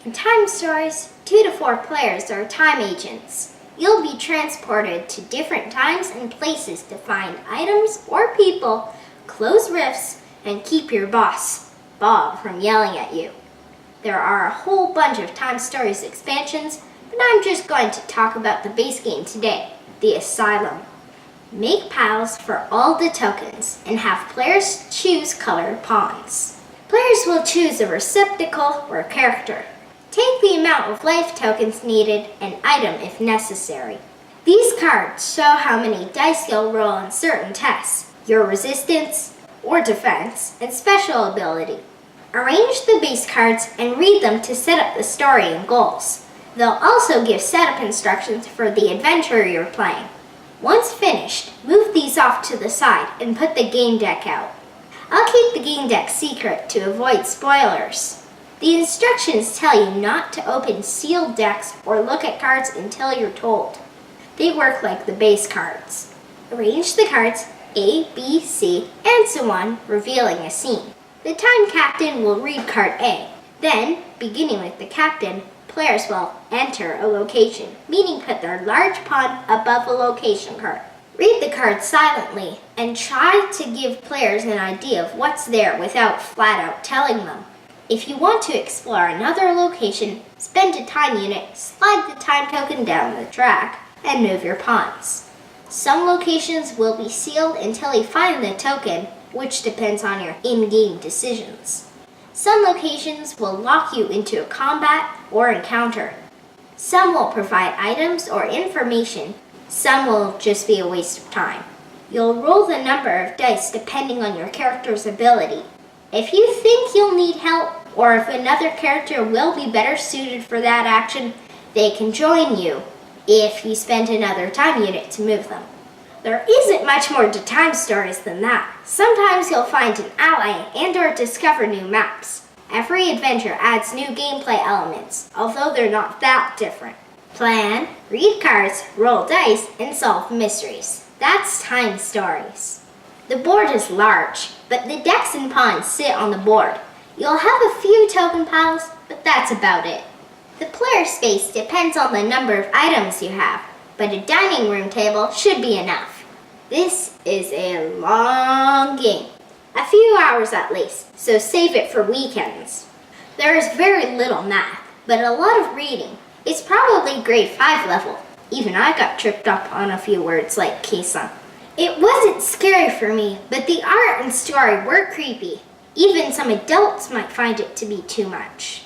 In Time Stories, 2 to 4 players are time agents. You'll be transported to different times and places to find items or people, close rifts, and keep your boss, Bob, from yelling at you. There are a whole bunch of Time Stories expansions, but I'm just going to talk about the base game today, the Asylum. Make piles for all the tokens and have players choose colored pawns. Players will choose a receptacle or character. Take the amount of life tokens needed and item if necessary. These cards show how many dice you'll roll on certain tests, your resistance or defense, and special ability. Arrange the base cards and read them to set up the story and goals. They'll also give setup instructions for the adventure you're playing. Once finished, move these off to the side and put the game deck out. I'll keep the game deck secret to avoid spoilers. The instructions tell you not to open sealed decks or look at cards until you're told. They work like the base cards. Arrange the cards A, B, C, and so on, revealing a scene. The time captain will read card A. Then, beginning with the captain, players will enter a location, meaning put their large pawn above a location card. Read the card silently and try to give players an idea of what's there without flat out telling them. If you want to explore another location, spend a time unit, slide the time token down the track, and move your pawns. Some locations will be sealed until you find the token, which depends on your in-game decisions. Some locations will lock you into a combat or encounter. Some will provide items or information. Some will just be a waste of time. You'll roll the number of dice depending on your character's ability. If you think you'll need help, or if another character will be better suited for that action, they can join you if you spend another time unit to move them. There isn't much more to Time Stories than that. Sometimes you'll find an ally and/or discover new maps. Every adventure adds new gameplay elements, although they're not that different. Plan, read cards, roll dice, and solve mysteries. That's Time Stories. The board is large, but the decks and pawns sit on the board. You'll have a few token piles, but that's about it. The player space depends on the number of items you have, but a dining room table should be enough. This is a long game, a few hours at least, so save it for weekends. There is very little math, but a lot of reading. It's probably grade 5 level. Even I got tripped up on a few words like Kesa. It wasn't scary for me, but the art and story were creepy. Even some adults might find it to be too much.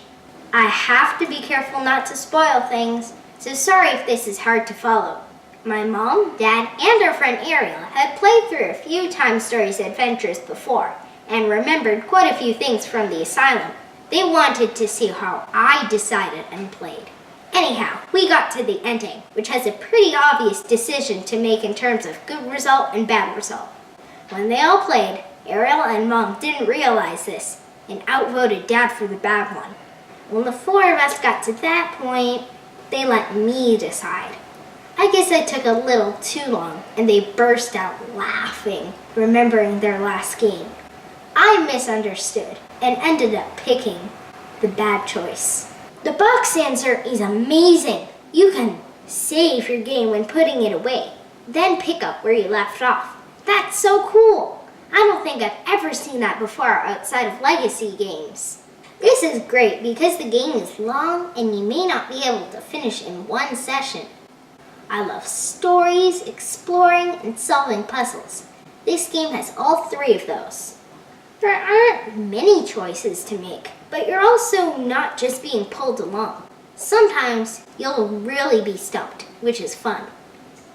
I have to be careful not to spoil things, so sorry if this is hard to follow. My mom, dad, and our friend Ariel had played through a few Time Stories adventures before and remembered quite a few things from the Asylum. They wanted to see how I decided and played. Anyhow, we got to the ending, which has a pretty obvious decision to make in terms of good result and bad result. When they all played, Ariel and Mom didn't realize this and outvoted Dad for the bad one. When the 4 of us got to that point, they let me decide. I guess I took a little too long and they burst out laughing, remembering their last game. I misunderstood and ended up picking the bad choice. The box answer is amazing. You can save your game when putting it away, then pick up where you left off. That's so cool. I don't think I've ever seen that before outside of legacy games. This is great because the game is long and you may not be able to finish in one session. I love stories, exploring, and solving puzzles. This game has all 3 of those. There aren't many choices to make, but you're also not just being pulled along. Sometimes you'll really be stumped, which is fun.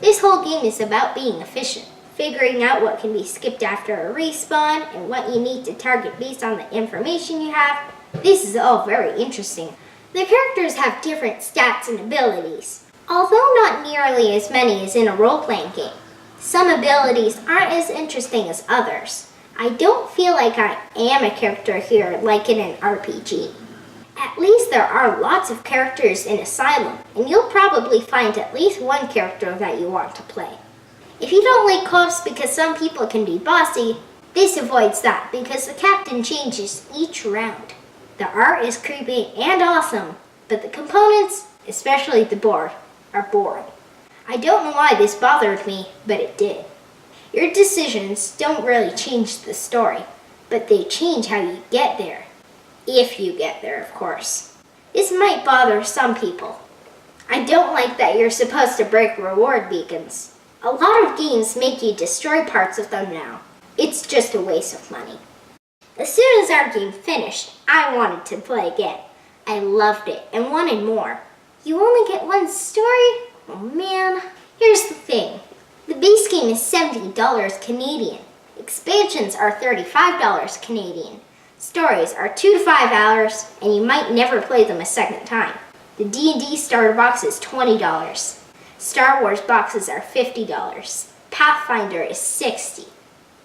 This whole game is about being efficient, figuring out what can be skipped after a respawn and what you need to target based on the information you have. This is all very interesting. The characters have different stats and abilities, although not nearly as many as in a role-playing game. Some abilities aren't as interesting as others. I don't feel like I am a character here like in an RPG. At least there are lots of characters in Asylum, and you'll probably find at least one character that you want to play. If you don't like co-ops because some people can be bossy, this avoids that because the captain changes each round. The art is creepy and awesome. but the components, especially the board, are boring. I don't know why this bothered me, but it did. Your decisions don't really change the story, but they change how you get there. If you get there, of course. This might bother some people. I don't like that you're supposed to break reward beacons. A lot of games make you destroy parts of them now. It's just a waste of money. As soon as our game finished, I wanted to play again. I loved it and wanted more. You only get one story? Oh man. Here's the thing. The base game is $70 Canadian. Expansions are $35 Canadian. Stories are 2 to 5 hours, and you might never play them a second time. The D&D starter box is $20. Star Wars boxes are $50. Pathfinder is $60.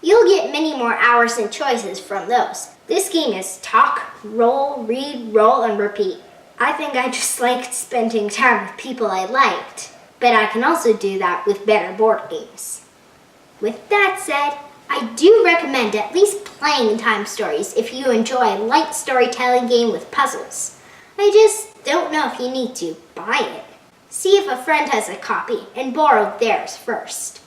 You'll get many more hours and choices from those. This game is talk, roll, read, roll, and repeat. I think I just liked spending time with people I liked, but I can also do that with better board games. With that said, I do recommend at least playing Time Stories if you enjoy a light storytelling game with puzzles. I just don't know if you need to buy it. See if a friend has a copy and borrow theirs first.